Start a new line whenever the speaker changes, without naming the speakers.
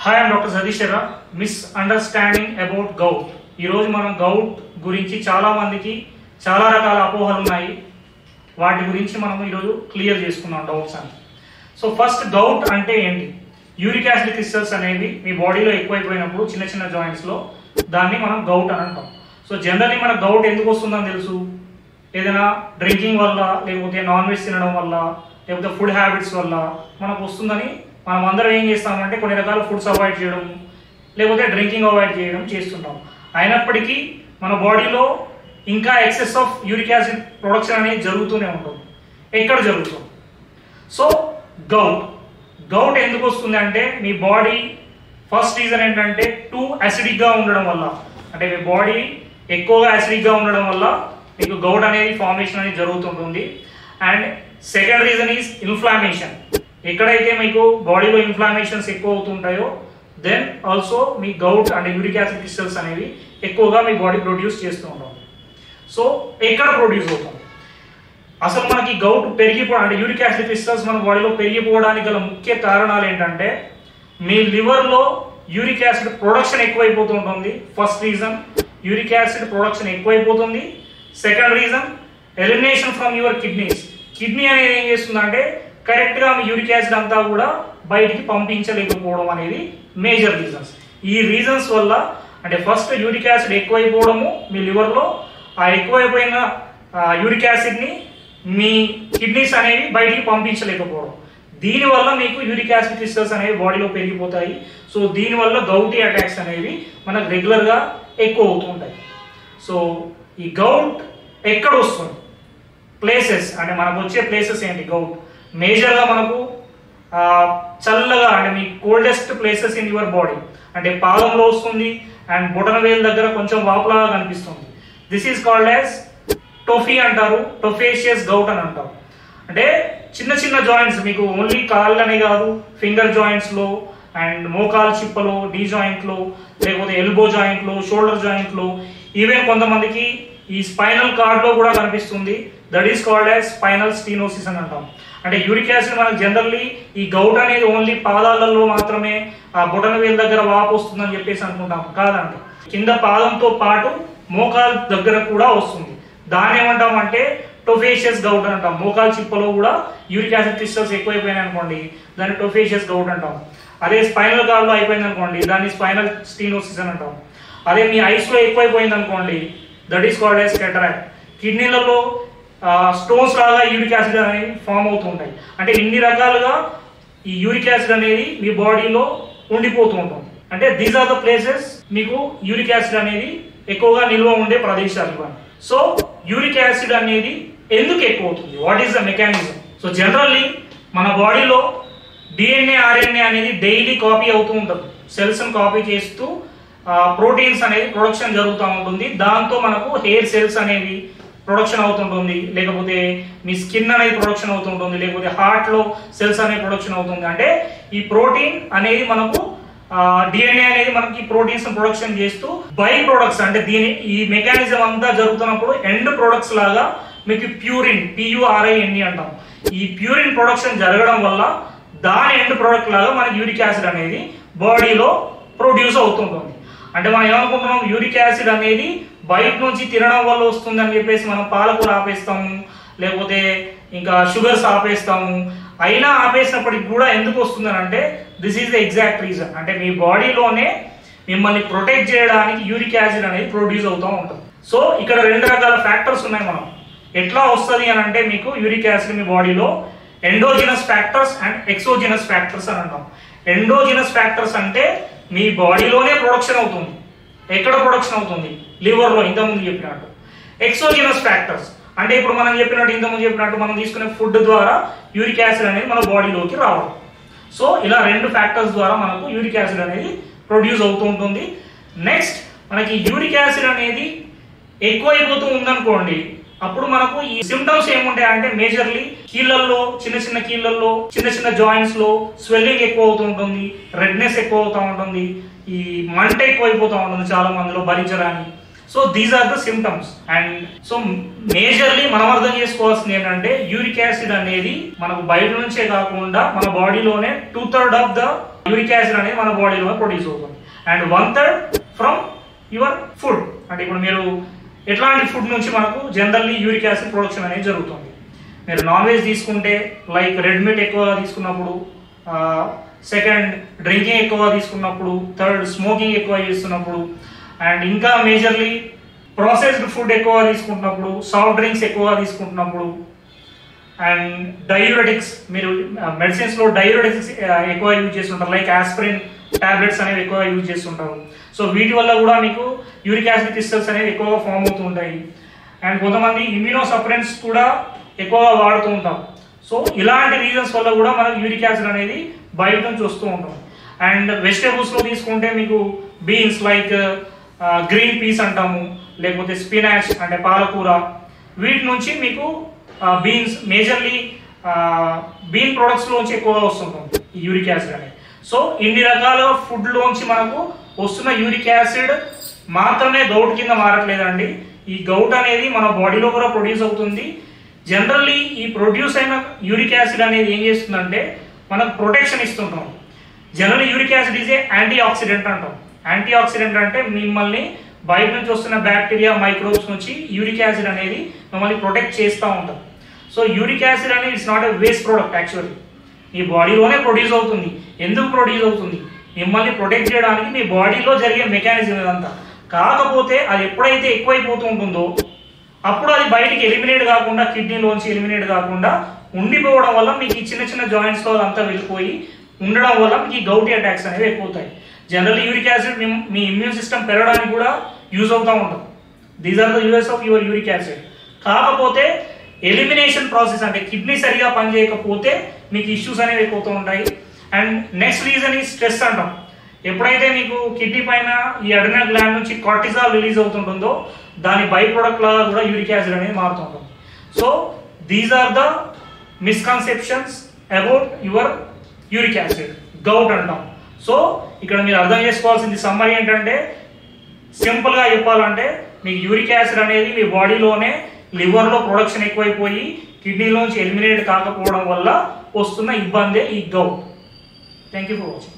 Hi I'm doctor Satish Sharma. Misunderstanding about gout. ఈరోజు మనం govt గురించి చాలా మందికి చాలా రకాల అపోహలు ఉన్నాయి. వాటి గురించి మనం ఈరోజు క్లియర్ చేసుకున్నాం డౌట్స్ అని. సో ఫస్ట్ గౌట్ అంటే ఏంటి? యూరిక్ యాసిడ్ క్రిస్టల్స్ అనేవి మీ బాడీలో ఎక్కువైపోయినప్పుడు చిన్న చిన్న జాయింట్స్లో దాన్ని మనం గౌట్ అని అంటాం. సో జనరల్లీ మనకు గౌట్ ఎందుకు వస్తుందని తెలుసు. ఏదైనా డ్రింకింగ్ వల్ల, లేకపోతే నాన్ వెజ్ తినడం వల్ల, లేకపోతే ఫుడ్ హ్యాబిట్స్ వల్ల మనకు వస్తుందని మనం అందరం ఏం చేస్తామంటే కొన్ని రకాల ఫుడ్స్ అవాయిడ్ చేయడం, లేకపోతే డ్రింకింగ్ అవాయిడ్ చేయడం చేస్తుంటాం. అయినప్పటికీ మన బాడీలో ఇంకా excess of uric acid production అనేది జరుగుతూనే ఉంటుంది. ఎక్కడ జరుగుతుంది? సో గౌట్ ఎందుకు వస్తుంది అంటే మీ బాడీ ఫస్ట్ రీజన్ ఏంటంటే టూ అసిడిక్గా ఉండడం వల్ల, అంటే మీ బాడీ ఎక్కువగా అసిడిక్గా ఉండడం వల్ల మీకు గౌట్ అనేది ఫార్మేషన్ అనేది జరుగుతుంటుంది. And second reason is inflammation. ఎక్కడైతే మీకు బాడీలో ఇన్ఫ్లామేషన్స్ ఎక్కువ అవుతుంటాయో దెన్ ఆల్సో మీ గౌట్ అంటే యూరిక్ యాసిడ్ క్రిస్టల్స్ అనేవి ఎక్కువగా మీ బాడీ ప్రొడ్యూస్ చేస్తూ ఉంటాం. సో ఎక్కడ ప్రొడ్యూస్ అవుతుంది? అసలు మనకి గౌట్ పెరిగిపోవడం అంటే యూరిక్ యాసిడ్ క్రిస్టల్స్ మన బాడీలో పెరిగిపోవడానికి గల ముఖ్య కారణాలు ఏంటంటే మీ లివర్లో యూరిక్ యాసిడ్ ప్రొడక్షన్ ఎక్కువైపోతుంటుంది. First reason uric acid production ఎక్కువైపోతుంది. Second reason elimination from your kidneys. Kidney అనేది ఏం చేస్తుందంటే కరెక్ట్గా మీ యూరిక్ యాసిడ్ అంతా కూడా బయటికి పంపించలేకపోవడం అనేది మేజర్ రీజన్స్. ఈ రీజన్స్ వల్ల అంటే ఫస్ట్ యూరిక్ యాసిడ్ ఎక్కువైపోవడము మీ లివర్లో, ఆ ఎక్కువైపోయిన యూరిక్ యాసిడ్ని మీ కిడ్నీస్ అనేవి బయటికి పంపించలేకపోవడం, దీనివల్ల మీకు యూరిక్ యాసిడ్ క్రిస్టల్స్ అనేవి బాడీలో పెరిగిపోతాయి. సో దీనివల్ల గౌటీ అటాక్స్ అనేవి మనకు రెగ్యులర్గా ఎక్కువ అవుతూ ఉంటాయి. సో ఈ గౌట్ ఎక్కడ వస్తుంది? ప్లేసెస్ అంటే మనకు వచ్చే ప్లేసెస్ ఏంటి? గౌట్ మేజర్గా మనకు చల్లగా అంటే మీ coldest places in your body అంటే పాదంలో వస్తుంది అండ్ బొటనవేలు దగ్గర కొంచెం వాపులాగా కనిపిస్తుంది. This is called as tophi అంటారు, టోఫేషియస్ గౌట్ అని అంటారు. అంటే చిన్న చిన్న జాయింట్స్ మీకు ఓన్లీ కాళ్ళనే కాదు, ఫింగర్ జాయింట్స్లో అండ్ మోకాలు చిప్పలో, డీ జాయింట్లో, లేకపోతే ఎల్బో జాయింట్లో, షోల్డర్ జాయింట్లో, ఈవెన్ కొంతమందికి ఈ స్పైనల్ కార్డ్లో కూడా కనిపిస్తుంది. That is called as spinal stenosis అని అంటాం. అంటే యూరిక్ యాసిడ్ మనకు జనరల్లీ ఈ గౌట్ అనేది ఓన్లీ పాదాలలో మాత్రమే ఆ బొటనవేలు దగ్గర వాపు వస్తుందని చెప్పేసి అనుకుంటాం. కాదండి, కింద పాదంతో పాటు మోకాలు దగ్గర కూడా వస్తుంది. దాన్ని ఏమంటాం అంటే టోఫేషియస్ గౌట్ అంటాం. మోకాలు చిప్పలో కూడా యూరిక్ యాసిడ్ క్రిస్టల్స్ ఎక్కువైపోయినాయి అనుకోండి, దాన్ని టోఫేషియస్ గౌట్ అంటాం. అదే స్పైనల్ కార్డ్లో అయిపోయింది అనుకోండి, దాన్ని స్పైనల్ స్టీనోసిస్ అని అంటాం. అదే మీ ఐస్లో ఎక్కువైపోయింది అనుకోండి, that is called as cataract. కిడ్నీలలో స్టోన్స్ లాగా యూరిక్ యాసిడ్ అనేవి ఫామ్ అవుతుంటాయి. అంటే ఇన్ని రకాలుగా ఈ యూరిక్ యాసిడ్ అనేది మీ బాడీలో ఉండిపోతూ ఉంటుంది. అంటే దీస్ ఆర్ ద ప్లేసెస్ మీకు యూరిక్ యాసిడ్ అనేది ఎక్కువగా నిల్వ ఉండే ప్రదేశాలు ఇవన్నీ. సో యూరిక్ యాసిడ్ అనేది ఎందుకు ఎక్కువ అవుతుంది? What is the mechanism? So generally మన బాడీలో డిఎన్ఏ, ఆర్ఎన్ఏ అనేది డైలీ కాపీ అవుతూ ఉంటుంది. సెల్స్ని కాపీ చేస్తూ ప్రోటీన్స్ అనేది ప్రొడక్షన్ జరుగుతూ ఉంటుంది. దాంతో మనకు హెయిర్ సెల్స్ అనేవి ప్రొడక్షన్ అవుతుంటుంది, లేకపోతే మీ స్కిన్ అనేది ప్రొడక్షన్ అవుతుంటుంది, లేకపోతే హార్ట్లో సెల్స్ అనేది ప్రొడక్షన్ అవుతుంది. అంటే ఈ ప్రోటీన్ అనేది మనకు డిఎన్ఏ అనేది మనకి ప్రోటీన్స్ ప్రొడక్షన్ చేస్తూ బై ప్రొడక్ట్స్ అంటే ఈ మెకానిజం అంతా జరుగుతున్నప్పుడు ఎండ్ ప్రొడక్ట్స్ లాగా మీకు ప్యూరిన్, PURINE అంటాం. ఈ ప్యూరిన్ ప్రొడక్షన్ జరగడం వల్ల దాని ఎండ్ ప్రొడక్ట్ లాగా మనకి యూరిక్ యాసిడ్ అనేది బాడీలో ప్రొడ్యూస్ అవుతుంటుంది. అంటే మనం ఏమనుకుంటున్నాం, యూరిక్ యాసిడ్ అనేది బయట నుంచి తినడం వల్ల వస్తుందని చెప్పేసి మనం పాలకూర ఆపేస్తాము, లేకపోతే ఇంకా షుగర్స్ ఆపేస్తాము. అయినా ఆపేసినప్పటికి కూడా ఎందుకు వస్తుందని అంటే this is the exact reason. అంటే మీ బాడీలోనే మిమ్మల్ని ప్రొటెక్ట్ చేయడానికి యూరిక్ యాసిడ్ అనేది ప్రొడ్యూస్ అవుతూ ఉంటుంది. సో ఇక్కడ రెండు రకాల ఫ్యాక్టర్స్ ఉన్నాయి. మనం ఎట్లా వస్తుంది అని అంటే మీకు యూరిక్ యాసిడ్ మీ బాడీలో ఎండోజినస్ ఫ్యాక్టర్స్ అండ్ ఎక్సోజినస్ ఫ్యాక్టర్స్ అని అంటాం. ఎండోజినస్ ఫ్యాక్టర్స్ అంటే మీ బాడీలోనే ప్రొడక్షన్ అవుతుంది. ఎక్కడ ప్రొడక్షన్ అవుతుంది? లివర్లో, ఇంతకుముందు చెప్పినట్టు. ఎక్సోజినస్ ఫ్యాక్టర్స్ అంటే ఇప్పుడు మనం చెప్పినట్టు, ఇంతకుముందు చెప్పినట్టు మనం తీసుకునే ఫుడ్ ద్వారా యూరిక్ యాసిడ్ అనేది మన బాడీలోకి రావడం. సో ఇలా రెండు ఫ్యాక్టర్స్ ద్వారా మనకు యూరిక్ యాసిడ్ అనేది ప్రొడ్యూస్ అవుతూ ఉంటుంది. నెక్స్ట్ మనకి యూరిక్ యాసిడ్ అనేది ఎక్కువైపోతూ ఉందనుకోండి, అప్పుడు మనకు ఈ సిమ్టమ్స్ ఏముంటాయి అంటే మేజర్లీ కీళ్ళల్లో, చిన్న చిన్న కీళ్ళల్లో, చిన్న చిన్న జాయింట్స్ లో స్వెల్లింగ్ ఎక్కువ అవుతూ ఉంటుంది, రెడ్నెస్ ఎక్కువ అవుతూ ఉంటుంది, ఈ మంట ఎక్కువ అయిపోతూ ఉంటుంది చాలా మందిలో భరించడానికి. So these are the symptoms. And so majorly మనం అర్థం చేసుకోవాల్సింది ఏంటంటే యూరిక్ యాసిడ్ అనేది మనకు బయట నుంచే కాకుండా మన బాడీలోనే 2/3 ఆఫ్ ద యూరిక్ యాసిడ్ అనేది మన బాడీలో ప్రొడ్యూస్ అవుతుంది అండ్ 1/3 ఫ్రమ్ యువర్ ఫుడ్. అంటే ఇప్పుడు మీరు ఎట్లాంటి ఫుడ్ నుంచి మనకు జనరల్లీ యూరిక్ యాసిడ్ ప్రొడక్షన్ అనేది జరుగుతుంది. మీరు నాన్ వెజ్ తీసుకుంటే లైక్ రెడ్ మీట్ ఎక్కువగా తీసుకున్నప్పుడు, సెకండ్ డ్రింకింగ్ ఎక్కువ తీసుకున్నప్పుడు, థర్డ్ స్మోకింగ్ ఎక్కువ చేస్తున్నప్పుడు, అండ్ ఇంకా మేజర్లీ ప్రాసెస్డ్ ఫుడ్ ఎక్కువ తీసుకుంటున్నప్పుడు, సాఫ్ట్ డ్రింక్స్ ఎక్కువ తీసుకుంటున్నప్పుడు, అండ్ డయూరెటిక్స్, మీరు మెడిసిన్స్లో డయూరెటిక్స్ ఎక్కువ యూజ్ చేస్తుంటారు లైక్ ఆస్పిరిన్ టాబ్లెట్స్ అనేవి ఎక్కువ యూజ్ చేస్తుంటారు. సో వీటి వల్ల కూడా మీకు యూరిక్ యాసిడ్ క్రిస్టల్స్ అనేవి ఎక్కువగా ఫామ్ అవుతూ ఉంటాయి. అండ్ కొంతమంది ఇమ్యూనో సప్రెన్స్ కూడా ఎక్కువగా వాడుతూ ఉంటాం. సో ఇలాంటి రీజన్స్ వల్ల కూడా మనకు యూరిక్ యాసిడ్ అనేది బయట నుంచి వస్తూ ఉంటాం. అండ్ వెజిటేబుల్స్లో తీసుకుంటే మీకు బీన్స్ లైక్ గ్రీన్ పీస్ అంటాము, లేకపోతే స్పినాచ్ అంటే పాలకూర, వీటి నుంచి మీకు బీన్స్ మేజర్లీ బీన్ ప్రొడక్ట్స్లోంచి ఎక్కువగా వస్తుంటుంది ఈ యూరిక్ యాసిడ్ అనేది. సో ఇన్ని రకాల ఫుడ్లోంచి మనకు వస్తున్న యూరిక్ యాసిడ్ మాత్రమే గౌట్ కింద మారట్లేదండి. ఈ గౌట్ అనేది మన బాడీలో కూడా ప్రొడ్యూస్ అవుతుంది. జనరల్లీ ఈ ప్రొడ్యూస్ అయిన యూరిక్ యాసిడ్ అనేది ఏం చేస్తుందంటే మనకు ప్రొటెక్షన్ ఇస్తుంటాం. Generally uric acid is a antioxidant అంటాం. యాంటీ ఆక్సిడెంట్ అంటే మిమ్మల్ని బయట నుంచి వస్తున్న బ్యాక్టీరియా మైక్రోబ్స్ నుంచి యూరిక్ యాసిడ్ అనేది మిమ్మల్ని ప్రొటెక్ట్ చేస్తూ ఉంటాం. సో యూరిక్ యాసిడ్ అనేది it's not a waste product. Actually మీ బాడీలోనే ప్రొడ్యూస్ అవుతుంది. ఎందుకు ప్రొడ్యూస్ అవుతుంది? మిమ్మల్ని ప్రొటెక్ట్ చేయడానికి మీ బాడీలో జరిగే మెకానిజం ఇదంతా. కాకపోతే అది ఎప్పుడైతే ఎక్కువైపోతూ ఉంటుందో అప్పుడు అది బయటికి ఎలిమినేట్ కాకుండా, కిడ్నీలోంచి ఎలిమినేట్ కాకుండా ఉండిపోవడం వల్ల మీకు ఈ చిన్న చిన్న జాయింట్స్లో అదంతా వెళ్ళిపోయి ఉండడం వల్ల మీకు ఈ గౌటీ అటాక్స్ అనేవి ఎక్కువవుతాయి. జనరల్లీ యూరిక్ యాసిడ్ మీ ఇమ్యూన్ సిస్టమ్ పెరగడానికి కూడా యూజ్ అవుతూ ఉంటుంది. These are the uses of your uric acid. కాకపోతే ఎలిమినేషన్ ప్రాసెస్ అంటే కిడ్నీ సరిగా పనిచేయకపోతే మీకు ఇష్యూస్ అనేవి ఎక్కువతూ ఉంటాయి. అండ్ నెక్స్ట్ రీజన్ ఈ స్ట్రెస్ అంటాం. ఎప్పుడైతే మీకు కిడ్నీ పైన ఈ అడ్రినల్ గ్లాండ్ నుంచి కార్టిజాల్ రిలీజ్ అవుతుంటుందో దాని బై ప్రొడక్ట్ లాగా కూడా యూరిక్ యాసిడ్ అనేది మారుతుంటుంది. So these are the misconceptions about your uric acid, govt అంటాం. సో ఇక్కడ మీరు అర్థం చేసుకోవాల్సింది సమ్మరీ ఏంటంటే, సింపుల్గా చెప్పాలంటే మీకు యూరిక్ యాసిడ్ అనేది మీ బాడీలోనే లివర్లో ప్రొడక్షన్ ఎక్కువైపోయి కిడ్నీలోంచి ఎలిమినేట్ కాకపోవడం వల్ల వస్తున్న ఇబ్బందే ఈ gout. Thank you for watching.